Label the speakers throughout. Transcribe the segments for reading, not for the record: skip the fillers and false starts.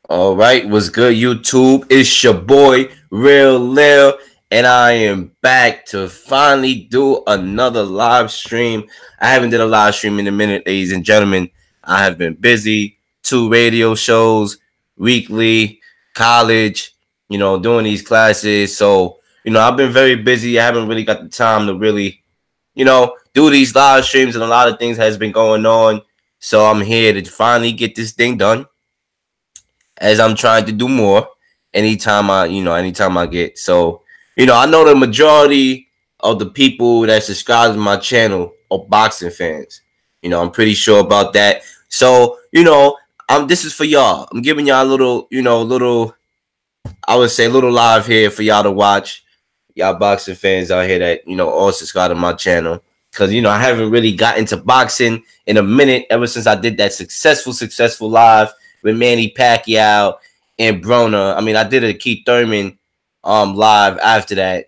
Speaker 1: All right, what's good, YouTube? It's your boy, Real Lil, and I am back to finally do another live stream. I haven't did a live stream in a minute, ladies and gentlemen. I have been busy, 2 radio shows, weekly, college, doing these classes. So, I've been very busy. I haven't really got the time to really, do these live streams, and a lot of things has been going on. So I'm here to finally get this thing done as I'm trying to do more anytime I get. So, I know the majority of the people that subscribe to my channel are boxing fans. I'm pretty sure about that. So, this is for y'all. I'm giving y'all a little, I would say little live here for y'all to watch. Y'all boxing fans out here that, all subscribe to my channel. Because, I haven't really got into boxing in a minute ever since I did that successful live with Manny Pacquiao and Broner. I mean, I did a Keith Thurman live after that,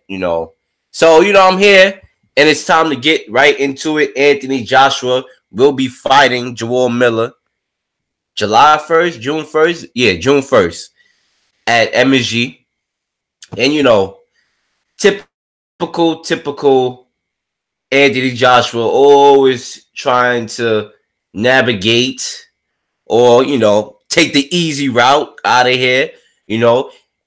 Speaker 1: So, I'm here, and it's time to get right into it. Anthony Joshua will be fighting Joel Miller July 1st, June 1st? Yeah, June 1st at MSG. And, typical Anthony Joshua, always trying to navigate or, take the easy route out of here,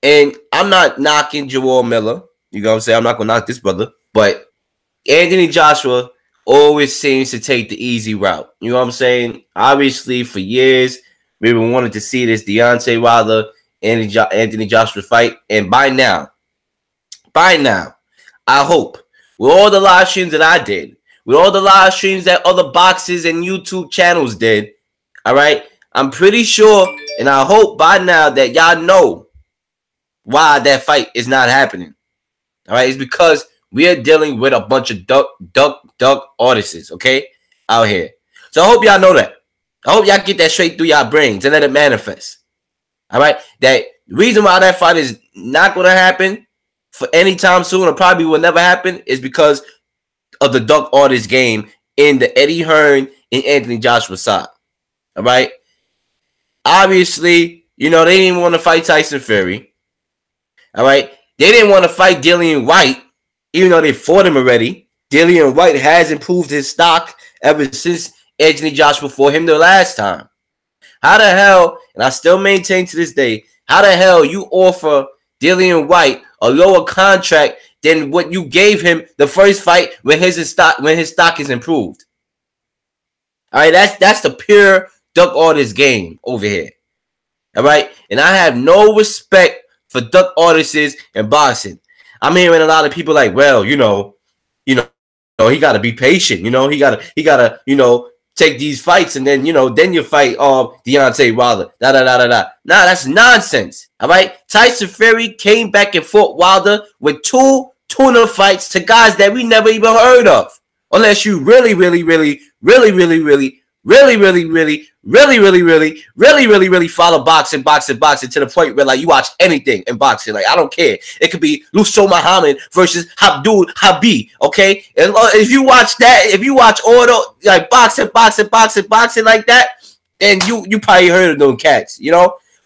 Speaker 1: And I'm not knocking Joel Miller. You know what I'm saying? I'm not going to knock this brother. But Anthony Joshua always seems to take the easy route. You know what I'm saying? Obviously, for years, we've been wanting to see this Deontay Wilder Anthony Joshua fight. And by now, I hope, with all the live streams that I did, with all the live streams that other boxes and YouTube channels did, all right, I'm pretty sure, and I hope by now that y'all know why that fight is not happening. All right, it's because we are dealing with a bunch of duck artists, okay, out here. So I hope y'all know that. I hope y'all get that straight through y'all brains and let it manifest. All right, that reason why that fight is not going to happen for any time soon, or probably will never happen, is because of the duck artist game in the Eddie Hearn and Anthony Joshua side. All right. Obviously, they didn't even want to fight Tyson Fury. All right. They didn't want to fight Dillian White, even though they fought him already. Dillian White has improved his stock ever since Anthony Joshua fought him the last time. How the hell, and I still maintain to this day, how the hell you offer Dillian White a lower contract than what you gave him the first fight when his stock is improved? All right, that's the pure duck artist game over here. All right, and I have no respect for duck artists in boxing. I'm hearing a lot of people like, well, he got to be patient. He gotta, take these fights, and then then you fight Deontay Wilder. Nah, that's nonsense. All right, Tyson Fury came back and fought Wilder with 2 tuna fights to guys that we never even heard of, unless you really follow boxing to the point where like you watch anything in boxing. Like, I don't care. It could be Luso Muhammad versus Abdul Habib. Okay, and if you watch that, if you watch all the like boxing like that, then you probably heard of them cats,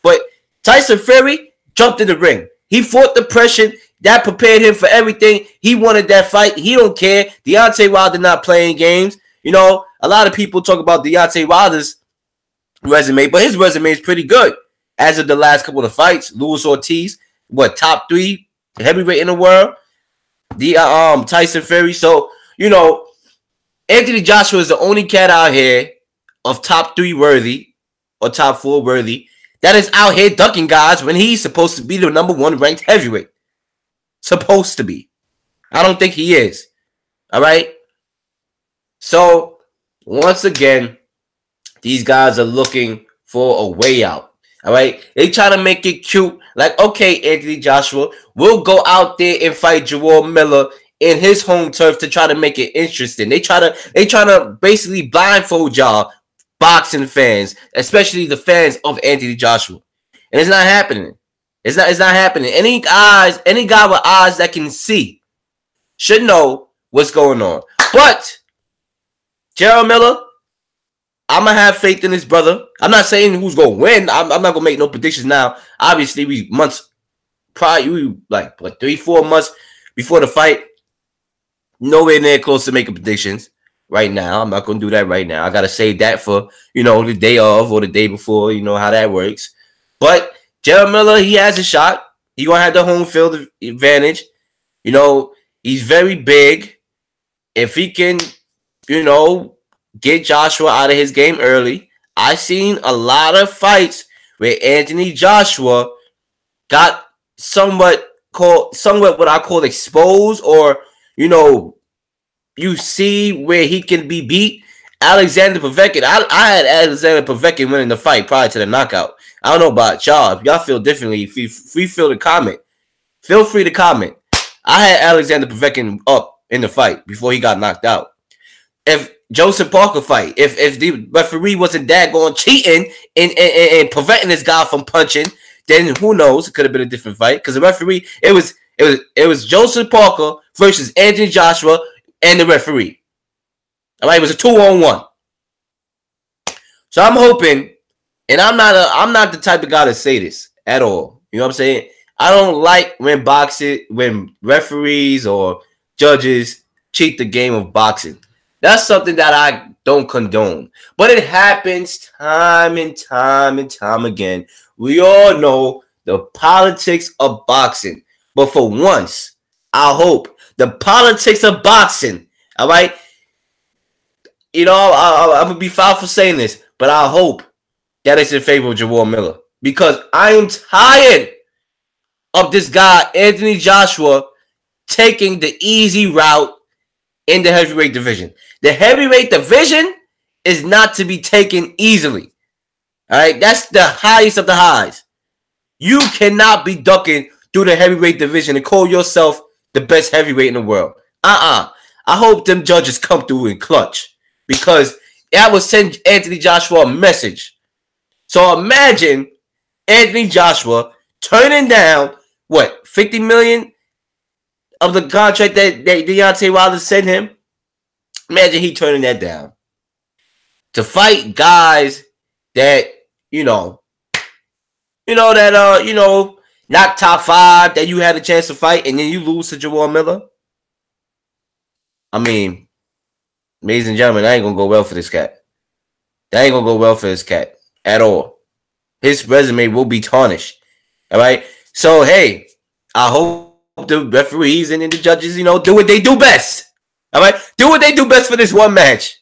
Speaker 1: But Tyson Fury jumped in the ring. He fought depression. That prepared him for everything. He wanted that fight. He don't care. Deontay Wilder not playing games. A lot of people talk about Deontay Wilder's resume, but his resume is pretty good. As of the last couple of fights, Luis Ortiz, top 3 heavyweight in the world. Tyson Fury. So, Anthony Joshua is the only cat out here of top 3 worthy or top 4 worthy that is out here ducking guys when he's supposed to be the number 1 ranked heavyweight. Supposed to be. I don't think he is. All right. So, once again, these guys are looking for a way out. All right. They try to make it cute. Like, okay, Anthony Joshua, we'll go out there and fight Joel Miller in his home turf to try to make it interesting. They try to basically blindfold y'all boxing fans, especially the fans of Anthony Joshua. And it's not happening. It's not happening. Any guy with eyes that can see should know what's going on. But Jarrell Miller, I'm gonna have faith in this brother. I'm not saying who's gonna win. I'm not gonna make no predictions now. Obviously, we like what 3-4 months before the fight. Nowhere near close to making predictions right now. I'm not gonna do that right now. I gotta save that for the day of or the day before. You know how that works. But Jarrell Miller, he has a shot. He gonna have the home field advantage. He's very big. If he can, get Joshua out of his game early. I seen a lot of fights where Anthony Joshua got somewhat what I call exposed, or you see where he can be beat. Alexander Povetkin. I had Alexander Povetkin winning the fight prior to the knockout. I don't know about y'all. If y'all feel differently, if you feel to comment, feel free to comment. I had Alexander Povetkin up in the fight before he got knocked out. If Joseph Parker fight, if the referee wasn't daggone cheating and preventing this guy from punching, then who knows? It could have been a different fight because the referee, it was Joseph Parker versus Anthony Joshua and the referee. All right, it was a 2-on-1. So I'm hoping, and I'm not the type of guy to say this at all. You know what I'm saying? I don't like when referees or judges cheat the game of boxing. That's something that I don't condone. But it happens time and time again. We all know the politics of boxing. But for once, I hope the politics of boxing, all right? I'm going to be foul for saying this, but I hope that it's in favor of Jarrell Miller. Because I am tired of this guy, Anthony Joshua, taking the easy route in the heavyweight division. The heavyweight division is not to be taken easily. All right? That's the highest of the highs. You cannot be ducking through the heavyweight division and call yourself the best heavyweight in the world. I hope them judges come through in clutch, because that will send Anthony Joshua a message. So imagine Anthony Joshua turning down, what, $50 million of the contract that Deontay Wilder sent him? Imagine he turning that down to fight guys that, not top 5 that you had a chance to fight, and then you lose to Jarrell Miller. I mean, ladies and gentlemen, that ain't going to go well for this cat. That ain't going to go well for this cat at all. His resume will be tarnished. All right? So, hey, I hope the referees and the judges, do what they do best. All right? Do what they do best for this one match.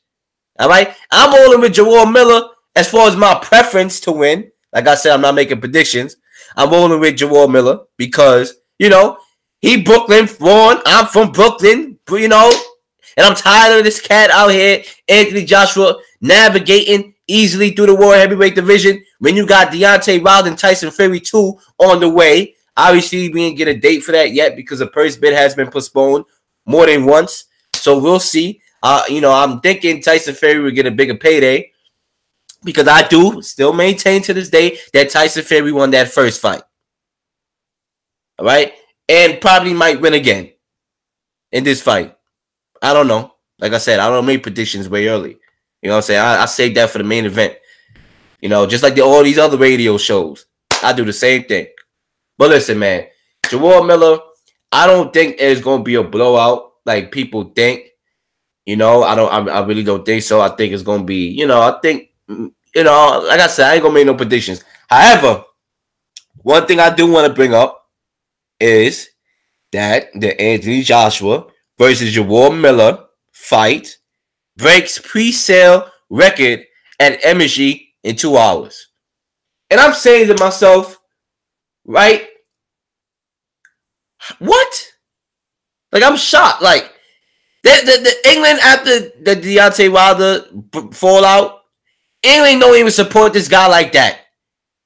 Speaker 1: All right? I'm all in with Jarrell Miller as far as my preference to win. Like I said, I'm not making predictions. I'm rolling with Jarrell Miller because, he Brooklyn born. I'm from Brooklyn, and I'm tired of this cat out here, Anthony Joshua, navigating easily through the world heavyweight division when you got Deontay Wilder and Tyson Fury 2 on the way. Obviously, we didn't get a date for that yet because the purse bid has been postponed more than once. So we'll see. I'm thinking Tyson Fury will get a bigger payday, because I do still maintain to this day that Tyson Fury won that first fight. All right? And probably might win again in this fight. I don't know. Like I said, I don't make predictions way early. You know what I'm saying? I saved that for the main event. Just like all these other radio shows. I do the same thing. But listen, man. Jarrell Miller, I don't think it's going to be a blowout like people think. I really don't think so. I think it's going to be, like I said, I ain't gonna make no predictions. However, one thing I do want to bring up is that the Anthony Joshua versus Jarrell Miller fight breaks pre-sale record at MSG in 2 hours. And I'm saying to myself, right? What? Like, I'm shocked. Like, the England after the Deontay Wilder fallout, England don't even support this guy like that.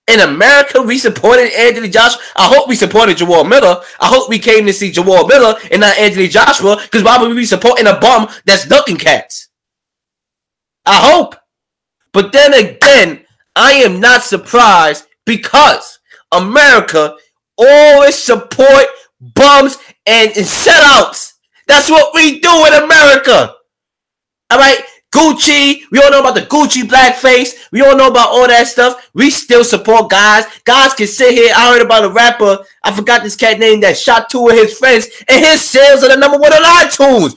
Speaker 1: In America, we supported Anthony Joshua. I hope we supported Jarrell Miller. I hope we came to see Jarrell Miller and not Anthony Joshua, because why would we be supporting a bum that's ducking cats? I hope. But then again, I am not surprised, because America always support bums and sellouts. That's what we do in America. All right? Gucci. We all know about the Gucci blackface. We all know about all that stuff. We still support guys. Guys can sit here. I heard about a rapper. I forgot this cat name that shot 2 of his friends, and his sales are the #1 on iTunes.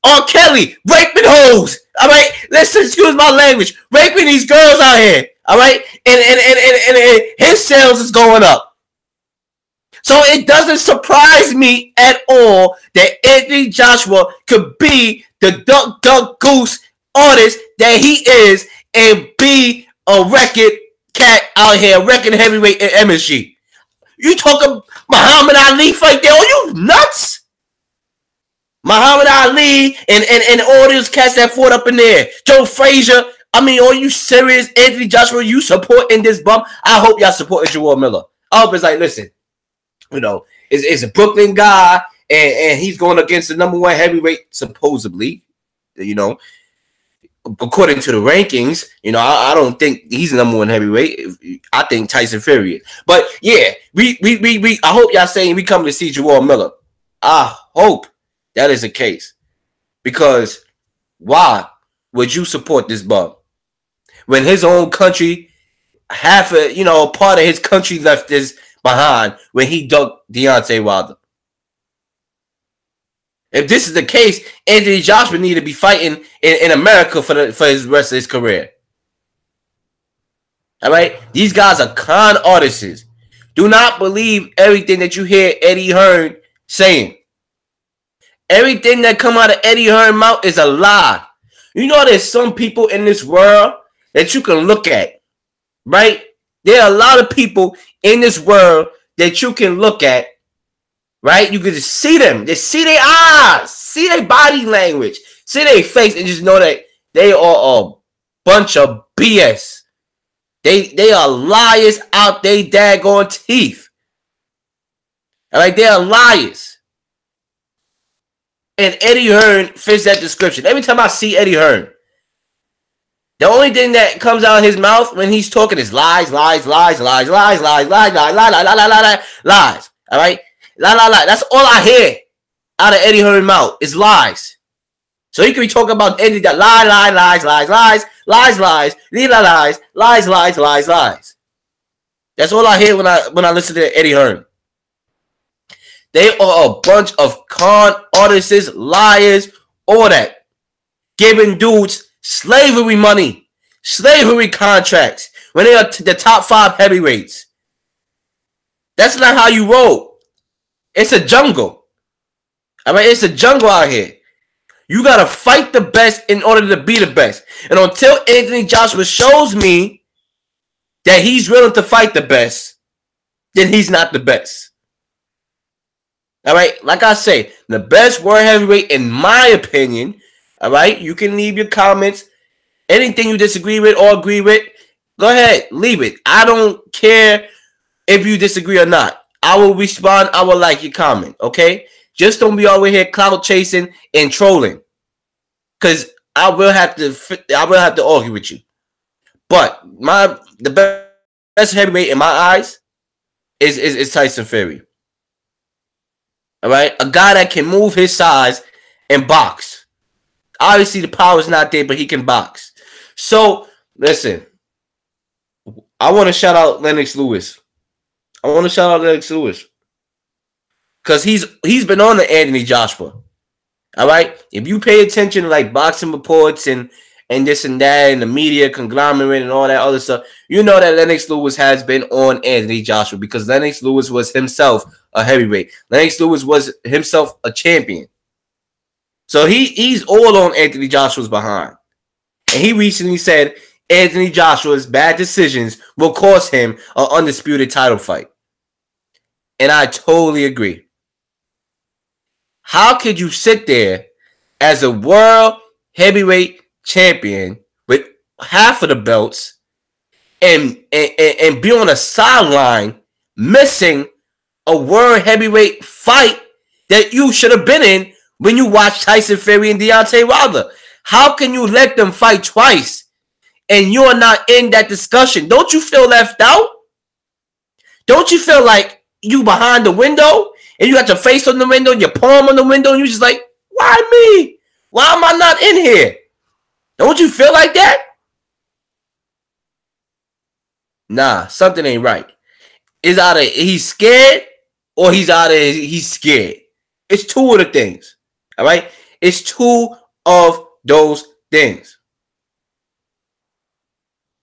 Speaker 1: R. Kelly, raping hoes. All right, listen, excuse my language. Raping these girls out here. All right, and his sales is going up. So it doesn't surprise me at all that Anthony Joshua could be the Duck Goose artist that he is and be a record cat out here, record heavyweight in MSG. You talking Muhammad Ali fight there? Are you nuts? Muhammad Ali and all those cats that fought up in there. Joe Frazier. I mean, are you serious? Anthony Joshua, you supporting this bum? I hope y'all supporting Jarrell Miller. I hope it's like, listen, you know, it's a Brooklyn guy, and he's going against the #1 heavyweight, supposedly, you know, according to the rankings. You know, I don't think he's the #1 heavyweight. I think Tyson Fury. But yeah, we I hope y'all saying we come to see Jarrell Miller. I hope that is the case, because why would you support this bum when his own country, half of, you know, part of his country left this behind when he ducked Deontay Wilder? If this is the case, Anthony Joshua need to be fighting in America for his rest of his career. All right, these guys are con artists. Do not believe everything that you hear Eddie Hearn saying. Everything that come out of Eddie Hearn's mouth is a lie. You know, there's some people in this world that you can look at, right? There are a lot of people in this world that you can look at, right? You can just see them. Just see their eyes, see their body language, see their face, and just know that they are a bunch of BS. They are liars out their daggone teeth. All right, they are liars. And Eddie Hearn fits that description. Every time I see Eddie Hearn, the only thing that comes out of his mouth when he's talking is lies, lies, lies, lies, lies, lies, lies, lies, lies, lies, lies, lies, lies. All right, lies. That's all I hear out of Eddie Hearn's mouth is lies. So he could be talking about Eddie that lies, lies, lies, lies, lies, lies, lies, lies, lies, lies. That's all I hear when I listen to Eddie Hearn. They are a bunch of con artists, liars, all that. Giving dudes slavery money, slavery contracts when they are the top 5 heavyweights. That's not how you roll. It's a jungle. I mean, it's a jungle out here. You got to fight the best in order to be the best. And until Anthony Joshua shows me that he's willing to fight the best, then he's not the best. All right, like I say, the best world heavyweight, in my opinion. All right, you can leave your comments. Anything you disagree with or agree with, go ahead, leave it. I don't care if you disagree or not. I will respond. I will like your comment. Okay, just don't be over here clout chasing and trolling, because I will have to argue with you. But the best heavyweight in my eyes is Tyson Fury. All right, a guy that can move his size and box. Obviously, the power is not there, but he can box. So, listen, I want to shout out Lennox Lewis. Because he's been on the Anthony Joshua. All right, if you pay attention to like boxing reports and this and that and the media conglomerate and all that other stuff, you know that Lennox Lewis has been on Anthony Joshua, because Lennox Lewis was himself a heavyweight. Lennox Lewis was himself a champion. So he's all on Anthony Joshua's behind. And he recently said Anthony Joshua's bad decisions will cost him an undisputed title fight. And I totally agree. How could you sit there as a world heavyweight champion with half of the belts and be on a sideline missing a world heavyweight fight that you should have been in when you watched Tyson Fury and Deontay Wilder? How can you let them fight twice and you're not in that discussion? Don't you feel left out? Don't you feel like you behind the window and you got your face on the window, your palm on the window, and you're just like, why me? Why am I not in here? Don't you feel like that? Nah, something ain't right. It's either he's scared or he's scared. It's two of the things. All right? It's two of those things.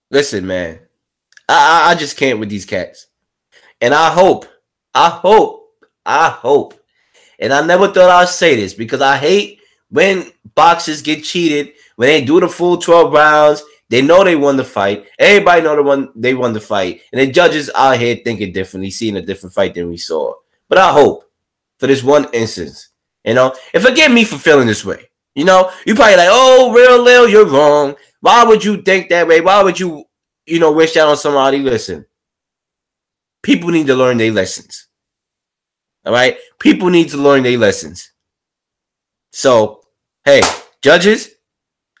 Speaker 1: Listen, man. I just can't with these cats. And I hope, and I never thought I'd say this because I hate when boxers get cheated, when they do the full 12 rounds, they know they won the fight. Everybody know they won the fight. And the judges out here thinking differently, seeing a different fight than we saw. But I hope for this one instance, and forgive me for feeling this way. You probably like, oh, Real Lil, you're wrong. Why would you think that way? Why would you, wish that on somebody? Listen, people need to learn their lessons. All right? People need to learn their lessons. So, hey, judges,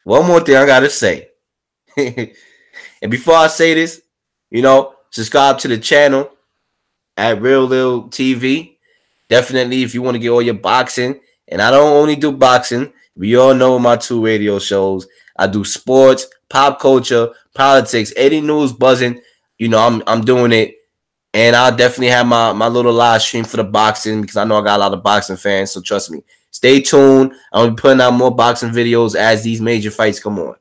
Speaker 1: one more thing I got to say. And before I say this, subscribe to the channel at Real Lil TV. Definitely, if you want to get all your boxing. And I don't only do boxing. We all know my 2 radio shows. I do sports, pop culture, politics, any news buzzing. I'm doing it. And I'll definitely have my little live stream for the boxing because I know I got a lot of boxing fans. So trust me. Stay tuned. I'll be putting out more boxing videos as these major fights come on.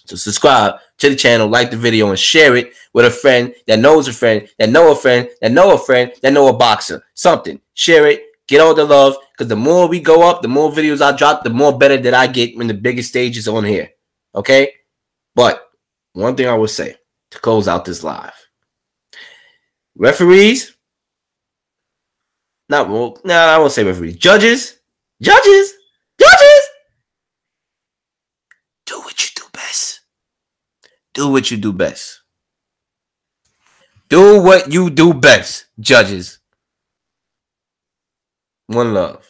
Speaker 1: So subscribe to the channel, like the video, and share it with a friend that knows a friend, that know a friend, that know a friend, that know a boxer. Something. Share it. Get all the love. Because the more we go up, the more videos I drop, the more better that I get when the biggest stage is on here. Okay? But one thing I would say to close out this live. Referees, I won't say referees. Judges, do what you do best. Do what you do best. Do what you do best, judges. One love.